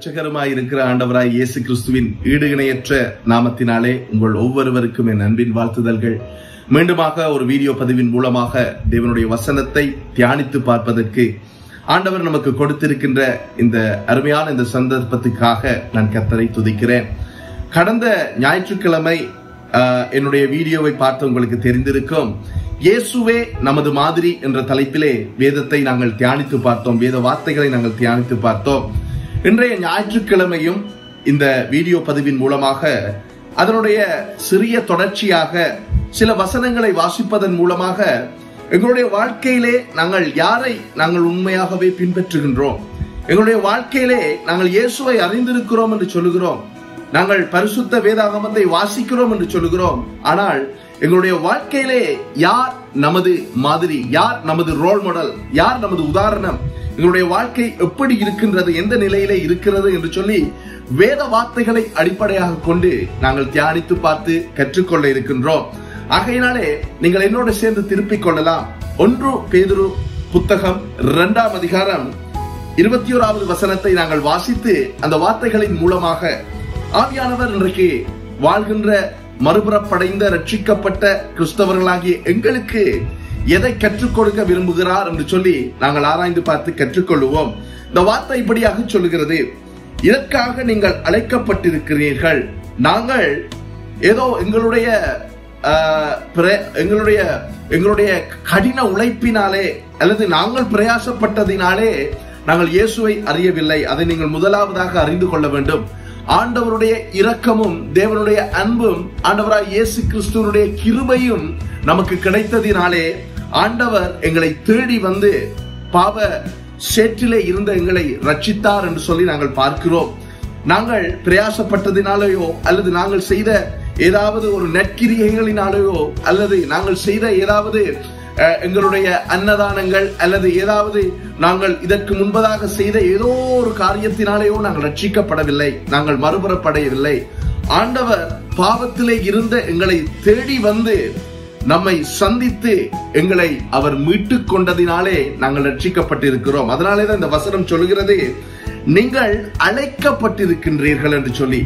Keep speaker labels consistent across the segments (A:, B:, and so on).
A: இரட்சகருமாய் இருக்கிற ஆண்டவராய் இயேசு கிறிஸ்துவின் ஈடு இணையற்ற நாமத்தினாலே உங்கள் ஒவ்வொருவருக்கும் என் அன்பின் வாழ்த்துதல்கள். மீண்டுமாக ஒரு வீடியோ பதிவின் மூலமாக தேவனுடைய வசனத்தை தியானித்து பார்ப்பதற்கு ஆண்டவர் நமக்கு கொடுத்திருக்கின்ற இந்த அருமையான இந்த சந்தர்ப்பத்துக்காக நான் கர்த்தரை துதிக்கிறேன். கடந்த ஞாயிற்றுக்கிழமை என்னுடைய வீடியோவை பார்த்து உங்களுக்கு தெரிந்திருக்கும். இயேசுவே நமது மாதிரி என்ற தலைப்பிலே வேதத்தை நாங்கள் தியானித்து பார்த்தோம், வேத வார்த்தைகளை நாங்கள் தியானித்து பார்த்தோம். இன்றைய ஞாயிற்றுக்கிழமையும் இந்த வீடியோ பதிவின் மூலமாக அதனுடைய சிறிய தொடர்ச்சியாக சில வசனங்களை வாசிப்பதன் மூலமாக எங்களுடைய வாழ்க்கையிலே நாங்கள் யாரை நாங்கள் உண்மையாகவே பின்பற்றுகின்றோம், எங்களுடைய வாழ்க்கையிலே நாங்கள் இயேசுவை அறிந்திருக்கிறோம் என்று சொல்லுகிறோம், நாங்கள் பரிசுத்த வேதாகமத்தை வாசிக்கிறோம் என்று சொல்லுகிறோம். ஆனால் எங்களுடைய வாழ்க்கையிலே யார் நமது மாதிரி, யார் நமது ரோல் மாடல், யார் நமது உதாரணம், எங்களுடைய வாழ்க்கை எப்படி இருக்கின்றது, எந்த நிலையிலே இருக்கிறது என்று சொல்லி வேத வார்த்தைகளை அடிப்படையாக கொண்டு நாங்கள் தியானித்து பார்த்து கற்றுக்கொள்ள இருக்கின்றோம். ஆகையினாலே நீங்கள் என்னோடு சேர்ந்து திருப்பிக் கொள்ளலாம். 1 பேதுரு புத்தகம் 2ஆம் அதிகாரம் 21வது வசனத்தை நாங்கள் வாசித்து அந்த வார்த்தைகளின் மூலமாக ஆவியானவர் இன்றைக்கு வாழ்கின்ற மறுபுறப்படைந்த ரட்சிக்கப்பட்ட கிறிஸ்தவர்களாகிய எங்களுக்கு எதை கற்றுக் கொடுக்க விரும்புகிறார் என்று சொல்லி நாங்கள் ஆராய்ந்து பார்த்து கற்றுக்கொள்வோம். இந்த வார்த்தை இப்படியாக சொல்லுகிறது: இதற்காக நீங்கள் அழைக்கப்பட்டிருக்கிறீர்கள். நாங்கள் ஏதோ எங்களுடைய கடின உழைப்பினாலே அல்லது நாங்கள் பிரயாசப்பட்டதினாலே நாங்கள் இயேசுவை அறியவில்லை. அதை நீங்கள் முதலாவதாக அறிந்து கொள்ள வேண்டும். ஆண்டவருடைய இரக்கமும் தேவனுடைய அன்பும் ஆண்டவராய் இயேசு கிறிஸ்துவனுடைய கிருபையும் நமக்கு கிடைத்ததினாலே ஆண்டவர் எங்களை தேடி வந்து பாவ சேற்றிலே இருந்த எங்களை ரட்சித்தார் என்று சொல்லி நாங்கள் பார்க்கிறோம். நாங்கள் பிரயாசப்பட்டதினாலேயோ அல்லது நாங்கள் செய்த ஏதாவது ஒரு நற்கிரியைகளினாலேயோ அல்லது நாங்கள் செய்த ஏதாவது எங்களுடைய அன்னதானங்கள் அல்லது ஏதாவது நாங்கள் இதற்கு முன்பதாக செய்த ஏதோ ஒரு காரியத்தினாலேயோ நாங்கள் ரட்சிக்கப்படவில்லை, நாங்கள் மறுபுறப்படையவில்லை. ஆண்டவர் பாவத்திலே இருந்த எங்களை தேடி வந்து நம்மை சந்தித்து எங்களை அவர் மீட்டுக் கொண்டதினாலே நாங்கள் ரட்சிக்கப்பட்டிருக்கிறோம். அதனாலேதான் இந்த வசனம் சொல்லுகிறது, நீங்கள் அழைக்கப்பட்டிருக்கின்றீர்கள் என்று சொல்லி.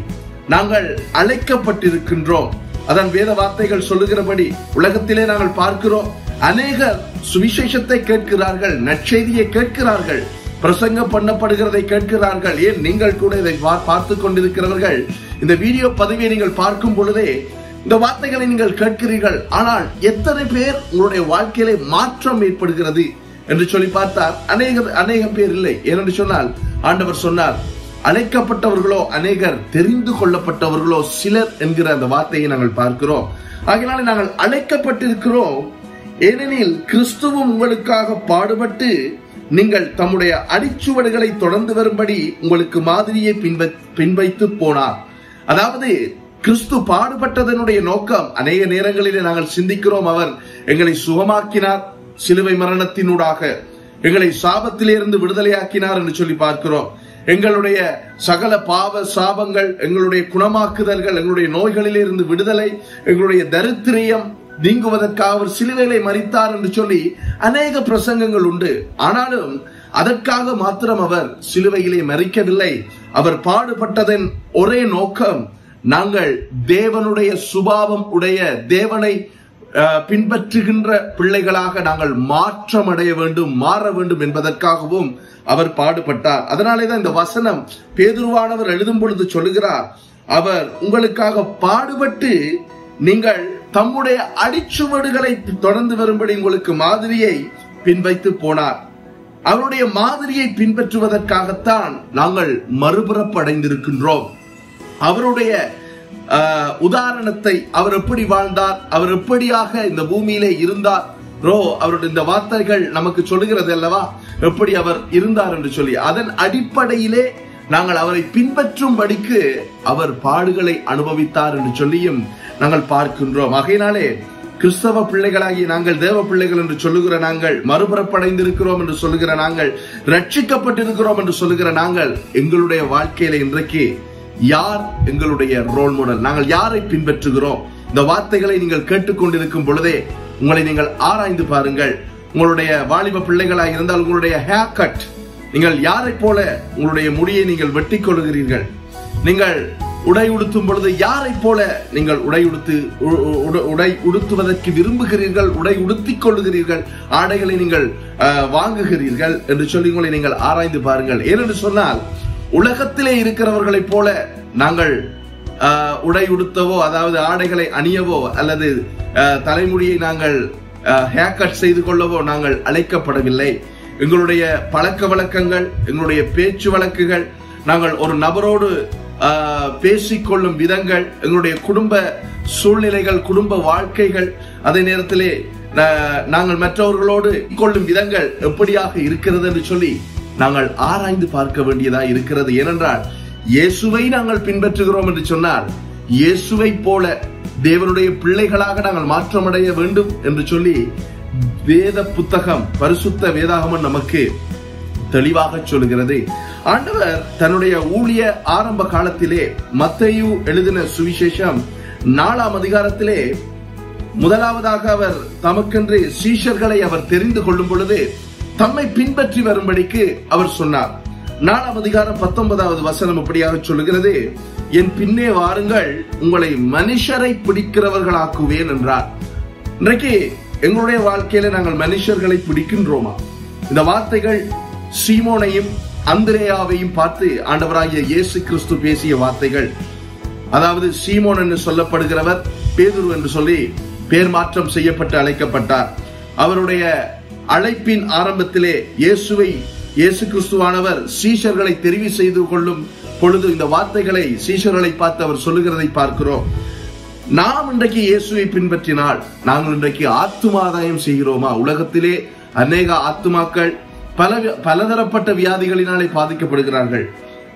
A: நாங்கள் அழைக்கப்பட்டிருக்கின்றோம். அதான் வேத வார்த்தைகள் சொல்லுகிறபடி உலகத்திலே நாங்கள் பார்க்கிறோம், அநேகர் சுவிசேஷத்தை கேட்கிறார்கள், நற்செய்தியை கேட்கிறார்கள், பிரசங்கம் பண்ணப்படுகிறதை கேட்கிறார்கள். ஏன் நீங்கள் கூட இதை பார்த்து கொண்டிருக்கிறவர்கள் இந்த வீடியோ பதிவை நீங்கள் பார்க்கும் பொழுதே இந்த வார்த்தைகளை நீங்கள் கேட்கிறீர்கள். ஆனால் எத்தனை பேர் உங்களுடைய வாழ்க்கையிலே மாற்றம் ஏற்படுகிறது என்று சொல்லி பார்த்தால் அநேக பேர் இல்லை. ஏனென்று சொன்னால் ஆண்டவர் சொன்னார், அழைக்கப்பட்டவர்களோ அநேகர், தெரிந்து கொள்ளப்பட்டவர்களோ சிலர் என்கிற அந்த வார்த்தையை நாங்கள் பார்க்கிறோம். ஆகையினாலே நாங்கள் அழைக்கப்பட்டிருக்கிறோம். ஏனெனில் கிறிஸ்துவும் உங்களுக்காக பாடுபட்டு நீங்கள் தம்முடைய அடிச்சுவடுகளை தொடர்ந்து வரும்படி உங்களுக்கு மாதிரியை பின்வைத்து போனார். அதாவது கிறிஸ்து பாடுபட்டதனுடைய நோக்கம் அநேக நேரங்களிலே நாங்கள் சிந்திக்கிறோம். அவர் எங்களை சுகமாக்கினார், சிலுவை மரணத்தினூடாக எங்களை சாபத்திலிருந்து விடுதலையாக்கினார் என்று சொல்லி பார்க்கிறோம். எங்களுடைய சகல பாவ சாபங்கள், எங்களுடைய குணமாக்குதல்கள், எங்களுடைய நோய்களிலிருந்து விடுதலை, எங்களுடைய தரித்திரியம் நீங்குவதற்காக அவர் சிலுவையிலே மரித்தார் என்று சொல்லி அநேக பிரசங்கங்கள் உண்டு. ஆனாலும் அதற்காக மாத்திரம் அவர் சிலுவையிலே மரிக்கவில்லை. அவர் பாடுபட்டதன் ஒரே நோக்கம், நாங்கள் தேவனுடைய சுபாவம் உடைய, தேவனை பின்பற்றுகின்ற பிள்ளைகளாக நாங்கள் மாற்றம் அடைய வேண்டும், மாற வேண்டும் என்பதற்காகவும் அவர் பாடுபட்டார். அதனாலேதான் இந்த வசனம் பேதுருவானவர் எழுதும் பொழுது சொல்லுகிறார், அவர் உங்களுக்காக பாடுபட்டு நீங்கள் தம்முடைய அடிச்சுவடுகளை தொடர்ந்து வரும்படி உங்களுக்கு மாதிரியை பின்வைத்து போனார். அவருடைய மாதிரியை பின்பற்றுவதற்காகத்தான் நாங்கள் மறுபுறப்படைந்திருக்கின்றோம். அவருடைய உதாரணத்தை, அவர் எப்படி வாழ்ந்தார், அவர் எப்படியாக இந்த பூமியிலே இருந்தார், அவருடைய இந்த வார்த்தைகள் நமக்கு சொல்லுகிறது அல்லவா, எப்படி அவர் இருந்தார் என்று சொல்லி. அதன் அடிப்படையிலே நாங்கள் அவரை பின்பற்றும்படிக்கு அவர் பாடுகளை அனுபவித்தார் என்று சொல்லியும் நாங்கள் பார்க்கின்றோம். ஆகையினாலே கிறிஸ்தவ பிள்ளைகளாகிய நாங்கள், தேவ பிள்ளைகள் என்று சொல்லுகிற நாங்கள், மறுபுறப்படைந்திருக்கிறோம் என்று சொல்லுகிற நாங்கள், ரட்சிக்கப்பட்டிருக்கிறோம் என்று சொல்லுகிற நாங்கள், எங்களுடைய வாழ்க்கையில இன்றைக்கு யார் எங்களுடைய ரோல் மாடல், நாங்கள் யாரை பின்பற்றுகிறோம்? இந்த வார்த்தைகளை நீங்கள் கேட்டுக்கொண்டிருக்கும் பொழுதே உங்களை நீங்கள் ஆராய்ந்து பாருங்கள். உங்களுடைய வாலிப பிள்ளைகளாக இருந்தால் உங்களுடைய ஹேர் கட், நீங்கள் யாரை போல உங்களுடைய முடியை நீங்கள் வெட்டிக் கொள்கிறீர்கள்? நீங்கள் உடை உடுத்தும் பொழுது யாரை போல நீங்கள் உடை உடுத்துவதற்கு விரும்புகிறீர்கள், உடை உடுத்திக் கொள்ளுகிறீர்கள், ஆடைகளை நீங்கள் வாங்குகிறீர்கள் என்று சொல்லி உங்களை நீங்கள் ஆராய்ந்து பாருங்கள். ஏனென்று சொன்னால், உலகத்திலே இருக்கிறவர்களைப் போல நாங்கள் உடை உடுத்தவோ, அதாவது ஆடைகளை அணியவோ, அல்லது தலைமுடியை நாங்கள் ஹேர் கட் செய்து கொள்ளவோ நாங்கள் அழைக்கப்படவில்லை. எங்களுடைய பழக்க வழக்கங்கள், எங்களுடைய பேச்சு வழக்குகள், நாங்கள் ஒரு நபரோடு பேசிக்கொள்ளும் விதங்கள், எங்களுடைய குடும்ப சூழ்நிலைகள், குடும்ப வாழ்க்கைகள், அதே நேரத்திலே நாங்கள் மற்றவர்களோடு கொள்ளும் விதங்கள் எப்படியாக இருக்கிறது என்று சொல்லி நாங்கள் ஆராய்ந்து பார்க்க வேண்டியதா இருக்கிறது. ஏனென்றால் இயேசுவை நாங்கள் பின்பற்றுகிறோம் என்று சொன்னால், இயேசுவை போல தேவனுடைய பிள்ளைகளாக நாங்கள் மாற்றமடைய வேண்டும் என்று சொல்லி வேத புத்தகம், பரிசுத்த வேதாகமம் நமக்கு தெளிவாக சொல்கிறது. ஆண்டவர் தன்னுடைய ஊழிய ஆரம்ப காலத்திலே மத்தேயு எழுதின சுவிசேஷம் 4ஆம் அதிகாரத்திலே முதலாவதாக அவர் தமக்கென்று சீஷர்களை அவர் தெரிந்து கொள்ளும் பொழுது தம்மை பின்பற்றி வரும்படிக்கு அவர் சொன்னார். 4ஆம் அதிகாரம் 19வது வசனம் இப்படியாக சொல்லுகிறது, என் பின்னே வாருங்கள், உங்களை மனுஷரை பிடிக்கிறவர்களாக்குவேன் என்றார். இன்றைக்கு எங்களுடைய வாழ்க்கையில நாங்கள் மனுஷர்களை பிடிக்கின்றோமா? இந்த வார்த்தைகள் சீமோனையும் அந்திரேயாவையும் பார்த்து ஆண்டவராகிய இயேசு கிறிஸ்து பேசிய வார்த்தைகள். அதாவது சீமோன் என்று சொல்லப்படுகிறவர் பேதுரு என்று சொல்லி பேர் மாற்றம் செய்யப்பட்டு அழைக்கப்பட்டார். அவருடைய அழைப்பின் ஆரம்பத்திலே இயேசு கிறிஸ்துவானவர் சீஷர்களை தெரிவு செய்து கொள்ளும் பொழுது இந்த வார்த்தைகளை சீஷர்களை பார்த்து அவர் சொல்லுகிறதை பார்க்கிறோம். நாம் இன்றைக்கு இயேசுவை பின்பற்றினால் நாங்கள் இன்றைக்கு ஆத்துமாதாயம் செய்கிறோமா? உலகத்திலே அநேக ஆத்துமாக்கள் பலதரப்பட்ட வியாதிகளினாலே பாதிக்கப்படுகிறார்கள்.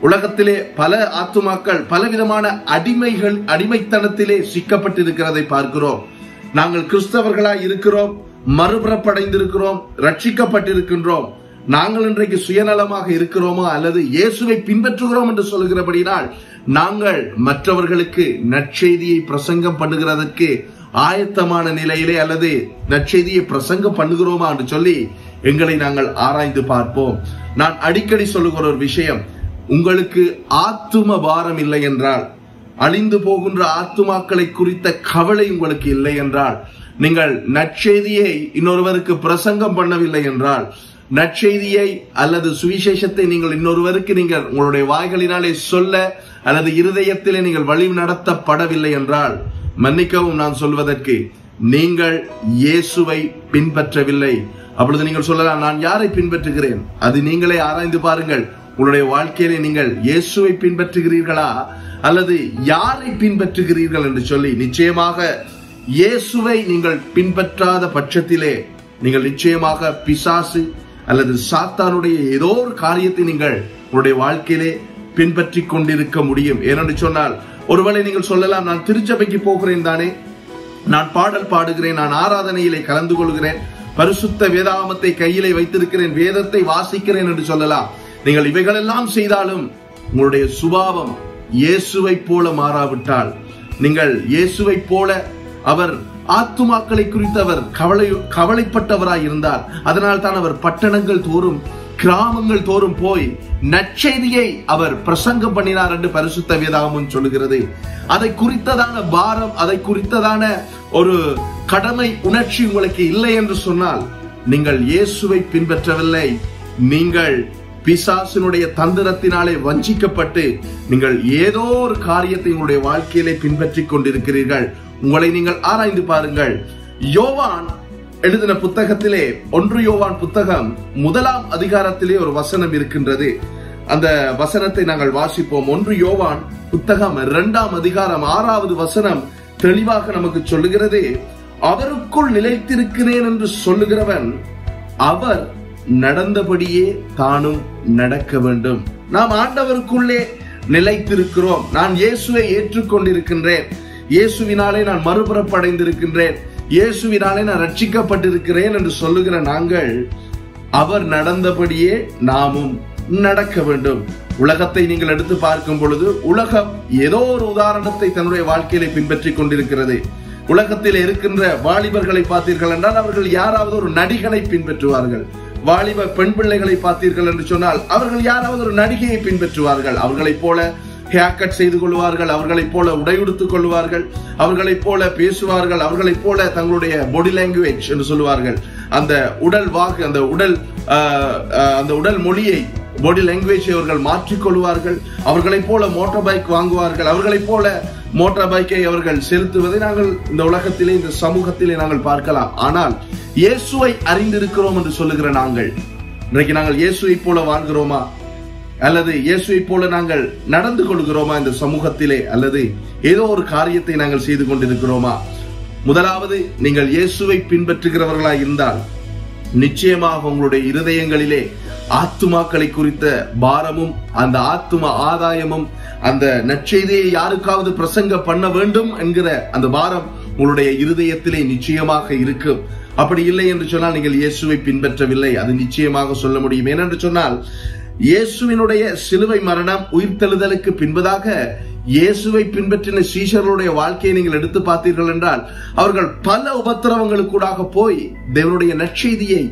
A: உலகத்திலே பல ஆத்துமாக்கள் பலவிதமான அடிமைத்தனத்திலே சிக்கப்பட்டிருக்கிறதை பார்க்கிறோம். நாங்கள் கிறிஸ்தவர்களாய் இருக்கிறோம், மறுபுறப்படைந்திருக்கிறோம், ரட்சிக்கப்பட்டிருக்கின்றோம். நாங்கள் இன்றைக்கு சுயநலமாக இருக்கிறோமோ அல்லது இயேசுவை பின்பற்றுகிறோம் என்று சொல்கிறபடினால் நாங்கள் மற்றவர்களுக்கு நற்செய்தியை பிரசங்கம் பண்ணுகிறதற்கு ஆயத்தமான நிலையிலே அல்லது நற்செய்தியை பிரசங்கம் பண்ணுகிறோமா என்று சொல்லி எங்களை நாங்கள் ஆராய்ந்து பார்ப்போம். நான் அடிக்கடி சொல்லுகிற ஒரு விஷயம், உங்களுக்கு ஆத்தும பாரம் இல்லை என்றால், அழிந்து போகின்ற ஆத்துமாக்களை குறித்த கவலை உங்களுக்கு இல்லை என்றால், நீங்கள் நற்செய்தியை இன்னொருவருக்கு பிரசங்கம் பண்ணவில்லை என்றால், நற்செய்தியை அல்லது சுவிசேஷத்தை நீங்கள் இன்னொருவருக்கு நீங்கள் உங்களுடைய வாய்களினாலே சொல்ல அல்லது இருதயத்திலே நீங்கள் வழி நடத்தப்படவில்லை என்றால், மன்னிக்கவும் நான் சொல்வதற்கு, நீங்கள் இயேசுவை பின்பற்றவில்லை. அப்பொழுது நீங்கள் சொல்லலாம், நான் யாரை பின்பற்றுகிறேன்? அது நீங்களே ஆராய்ந்து பாருங்கள். உங்களுடைய வாழ்க்கையிலே நீங்கள் இயேசுவை பின்பற்றுகிறீர்களா அல்லது யாரை பின்பற்றுகிறீர்கள் என்று சொல்லி. நிச்சயமாக இயேசுவை நீங்கள் பின்பற்றாத பட்சத்திலே நீங்கள் நிச்சயமாக பிசாசு அல்லது சாத்தானுடைய ஏதோ ஒரு காரியத்தை நீங்கள் உங்களுடைய வாழ்க்கையிலே பின்பற்றி கொண்டிருக்க முடியும். ஏனென்று சொன்னால், ஒருவேளை நீங்கள் சொல்லலாம், நான் திருச்சபைக்கு போகிறேன் தானே, நான் பாடல் பாடுகிறேன், நான் ஆராதனையிலே கலந்து கொள்கிறேன், பரிசுத்த வேதாகமத்தை கையிலே வைத்திருக்கிறேன், வேதத்தை வாசிக்கிறேன் என்று சொல்லலாம். நீங்கள் இவைகளெல்லாம் செய்தாலும் உங்களுடைய சுபாவம் இயேசுவை போல மாறாவிட்டால், நீங்கள் இயேசுவை போல அவர் ஆத்துமாக்களை குறித்து அவர் கவலைப்பட்டவராய் இருந்தார். அதனால் தான் அவர் பட்டணங்கள் தோறும் கிராமங்கள் தோறும் போய் நற்செய்தியை அவர் பிரசங்கம் பண்ணினார் என்று பரிசுத்த வேதாகமம் சொல்லுகிறது. அதை குறித்ததான பாரம், அதை குறித்ததான ஒரு கடமை உணர்ச்சி உங்களுக்கு இல்லை என்று சொன்னால் நீங்கள் இயேசுவை பின்பற்றவில்லை. நீங்கள் பிசாசினுடைய தந்திரத்தினாலே வஞ்சிக்கப்பட்டு நீங்கள் ஏதோ ஒரு காரியத்தை உங்களுடைய வாழ்க்கையிலே பின்பற்றி கொண்டிருக்கிறீர்கள். உங்களை நீங்கள் ஆராய்ந்து பாருங்கள். யோவான் எழுதின புத்தகத்திலே 1 யோவான் புத்தகம் 1ஆம் அதிகாரத்திலே ஒரு வசனம் இருக்கின்றது. அந்த வசனத்தை நாங்கள் வாசிப்போம். 1 யோவான் புத்தகம் 2ஆம் அதிகாரம் 6வது வசனம் தெளிவாக நமக்கு சொல்லுகிறது, அவருக்குள் நிலைத்திருக்கிறேன் என்று சொல்லுகிறவன் அவர் நடந்தபடியே தானும் நடக்க வேண்டும். நாம் ஆண்டவருக்குள்ளே நிலைத்திருக்கிறோம். நான் இயேசுவை ஏற்றுக்கொண்டிருக்கின்றேன், இயேசுவினாலே நான் மறுபுறப்படைந்திருக்கின்றேன், இயேசுவினாலே நான் ரட்சிக்கப்பட்டிருக்கிறேன் என்று சொல்லுகிற நாங்கள் அவர் நடந்தபடியே நாமும் நடக்க வேண்டும். உலகத்தை நீங்கள் எடுத்து பார்க்கும் பொழுது உலகம் ஏதோ ஒரு உதாரணத்தை தன்னுடைய வாழ்க்கையிலே பின்பற்றி கொண்டிருக்கிறது. உலகத்தில் இருக்கின்ற வாலிபர்களை பார்த்தீர்கள் என்றால் அவர்கள் யாராவது ஒரு நடிகனை பின்பற்றுவார்கள், வாலிப பெண் பிள்ளைகளை பார்த்தீர்கள் என்று சொன்னால் அவர்கள் யாராவது ஒரு நடிகையை பின்பற்றுவார்கள். அவர்களைப் போல ஹேர் கட் செய்து கொள்வார்கள், அவர்களைப் போல உடையுடுத்துக் கொள்வார்கள், அவர்களைப் போல பேசுவார்கள், அவர்களைப் போல தங்களுடைய பாடி லாங்குவேஜ் என்று சொல்லுவார்கள், அந்த உடல் வாக்கு, அந்த உடல் மொழியை, பாடி லாங்குவேஜ் அவர்கள் மாற்றிக்கொள்வார்கள். அவர்களைப் போல மோட்டார் பைக் வாங்குவார்கள், அவர்களைப் போல மோட்டார் பைக்கை அவர்கள் செலுத்துவதை நாங்கள் இந்த உலகத்திலே, இந்த சமூகத்திலே நாங்கள் பார்க்கலாம். ஆனால் இயேசுவை அறிந்திருக்கிறோம் என்று சொல்லுகிற நாங்கள் இன்றைக்கு நாங்கள் இயேசுவை போல வாழ்கிறோமா, அல்லது இயேசுவை போல நாங்கள் நடந்து கொள்கிறோமா இந்த சமூகத்திலே, அல்லது ஏதோ ஒரு காரியத்தை நாங்கள் செய்து கொண்டிருக்கிறோமா? முதலாவது, நீங்கள் இயேசுவை பின்பற்றுகிறவர்களாய் இருந்தால் நிச்சயமாக உங்களுடைய இருதயங்களிலே ஆத்துமாக்களை குறித்த பாரமும், அந்த ஆத்தும ஆதாயமும், அந்த நற்செய்தியை யாருக்காவது பிரசங்க பண்ண வேண்டும் என்கிற அந்த பாரம் உங்களுடைய இருதயத்திலே நிச்சயமாக இருக்கும். அப்படி இல்லை என்று சொன்னால் நீங்கள் இயேசுவை பின்பற்றவில்லை, அது நிச்சயமாக சொல்ல முடியும். ஏனென்று சொன்னால் இயேசுவினுடைய சிலுவை மரணம், உயிர்த்தெழுதலுக்கு பின்பதாக இயேசுவை பின்பற்றின சீஷர்களுடைய வாழ்க்கையை நீங்கள் எடுத்து பார்த்தீர்கள் என்றால் அவர்கள் பல உபத்திரவங்களுக்கூடாக போய் தேவனுடைய நற்செய்தியை,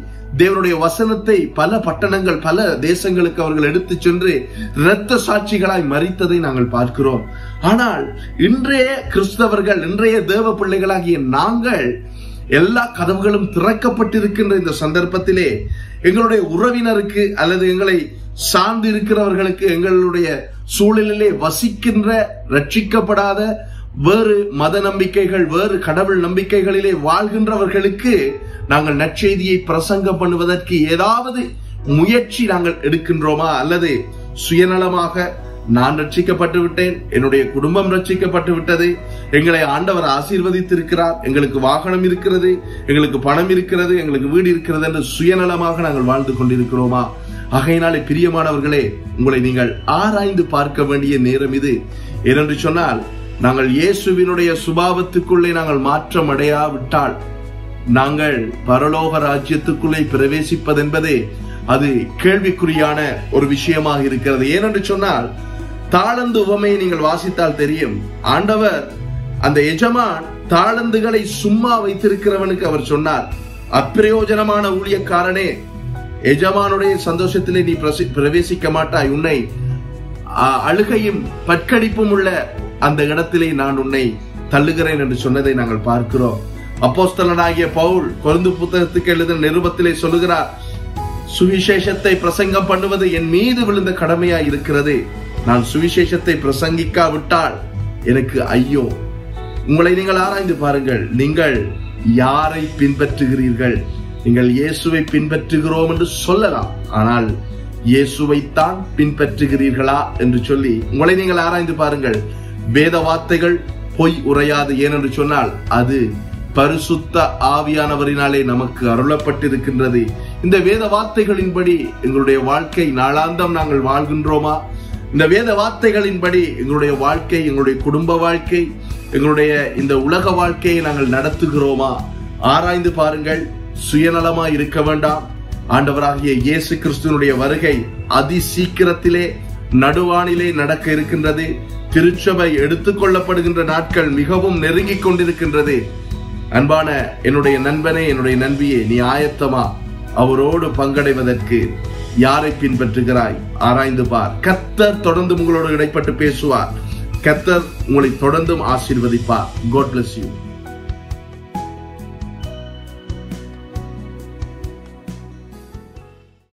A: தேவனுடைய வசனத்தை பல பட்டணங்கள், பல தேசங்களுக்கு அவர்கள் எடுத்து சென்று இரத்த சாட்சிகளாய் மரித்ததை நாங்கள் பார்க்கிறோம். ஆனால் இன்றைய கிறிஸ்தவர்கள், இன்றைய தேவ பிள்ளைகளாகிய நாங்கள் எல்லா கதவுகளும் திறக்கப்பட்டிருக்கின்ற இந்த சந்தர்ப்பத்திலே எங்களுடைய உறவினருக்கு அல்லது எங்களை சார்ந்து இருக்கிறவர்களுக்கு, எங்களுடைய சூழலிலே வசிக்கின்ற ரட்சிக்கப்படாத வேறு மத நம்பிக்கைகள், வேறு கடவுள் நம்பிக்கைகளிலே வாழ்கின்றவர்களுக்கு நாங்கள் நற்செய்தியை பிரசங்கம் பண்ணுவதற்கு ஏதாவது முயற்சி நாங்கள் எடுக்கின்றோமா? அல்லது சுயநலமாக நான் ரட்சிக்கப்பட்டு விட்டேன், என்னுடைய குடும்பம் ரட்சிக்கப்பட்டு விட்டது, எங்களை ஆண்டவர் ஆசீர்வதித்திருக்கிறார், எங்களுக்கு வாகனம் இருக்கிறது, எங்களுக்கு பணம் இருக்கிறது, எங்களுக்கு வீடு இருக்கிறது என்று சுயநலமாக நாங்கள் வாழ்ந்து கொண்டிருக்கிறோமா? ஆகையினாலே பிரியமானவர்களே, உங்களை நீங்கள் ஆராய்ந்து பார்க்க வேண்டிய நேரம் இது. ஏனென்று சொன்னால் நாங்கள் இயேசுவினுடைய சுபாவத்துக்குள்ளே நாங்கள் மாற்றம் அடையாவிட்டால் நாங்கள் பரலோக ராஜ்யத்துக்குள்ளே பிரவேசிப்பதென்பதே அது கேள்விக்குறியான ஒரு விஷயமாக இருக்கிறது. ஏனென்று சொன்னால் தாளந்து உவமையை நீங்கள் வாசித்தால் தெரியும். ஆண்டவர் அந்த எஜமான் தாளந்துகளை சும்மா வைத்திருக்கிறவனுக்கு அவர் சொன்னார், அப்பிரயோஜனமான ஊழியக்காரனே, எஜமானுடைய சந்தோஷத்திலே நீ பிரவேசிக்க மாட்டாய், உன்னை அழுகையும் பற்கடிப்பும் உள்ள அந்த இடத்திலே நான் உன்னை தள்ளுகிறேன் என்று சொன்னதை நாங்கள் பார்க்கிறோம். அப்போஸ்தலனாகிய பவுல் கொரிந்து புத்தகத்துக்கு எழுதின நிருபத்திலே சொல்லுகிறார், சுவிசேஷத்தை பிரசங்கம் பண்ணுவது என் மீது விழுந்த கடமையாய் இருக்கிறது, நான் சுவிசேஷத்தை பிரசங்கிக்காவிட்டால் எனக்கு ஐயோ. உங்களை நீங்கள் ஆராய்ந்து பாருங்கள், நீங்கள் யாரை பின்பற்றுகிறீர்கள்? நீங்கள் இயேசுவை பின்பற்றுகிறோம் என்று சொல்லலாம், ஆனால் இயேசுவைத்தான் பின்பற்றுகிறீர்களா என்று சொல்லி உங்களை நீங்கள் ஆராய்ந்து பாருங்கள். வேத வார்த்தைகள் பொய் உரையாது, ஏனென்று சொன்னால் அது பரிசுத்த ஆவியானவரினாலே நமக்கு அருளப்பட்டிருக்கின்றது. இந்த வேத வார்த்தைகளின்படி எங்களுடைய வாழ்க்கை நாளாந்தம் நாங்கள் வாழ்கின்றோமா? இந்த வேத வார்த்தைகளின்படி எங்களுடைய வாழ்க்கை, எங்களுடைய குடும்ப வாழ்க்கை, எங்களுடைய இந்த உலக வாழ்க்கையை நாங்கள் நடத்துகிறோமா? ஆராய்ந்து பாருங்கள். சுயநலமாய் இருக்க வேண்டாம். ஆண்டவராகிய இயேசு கிறிஸ்துவினுடைய வருகை அதி சீக்கிரத்திலே நடுவானிலே நடக்க இருக்கின்றது. திருச்சபை எடுத்துக்கொள்ளப்படுகின்ற நாட்கள் மிகவும் நெருங்கிக் கொண்டிருக்கின்றது. அன்பான என்னுடைய நண்பனே, என்னுடைய நண்பியே, நீ ஆயத்தமா அவரோடு பங்கடைவதற்கு? யாரை பின்பற்றுகிறாய்? ஆராய்ந்து பார். கர்த்தர் தொடர்ந்து உங்களோடு இடைப்பட்டு பேசுவார். கர்த்தர் உங்களை தொடர்ந்தும் ஆசீர்வதிப்பார். God bless you.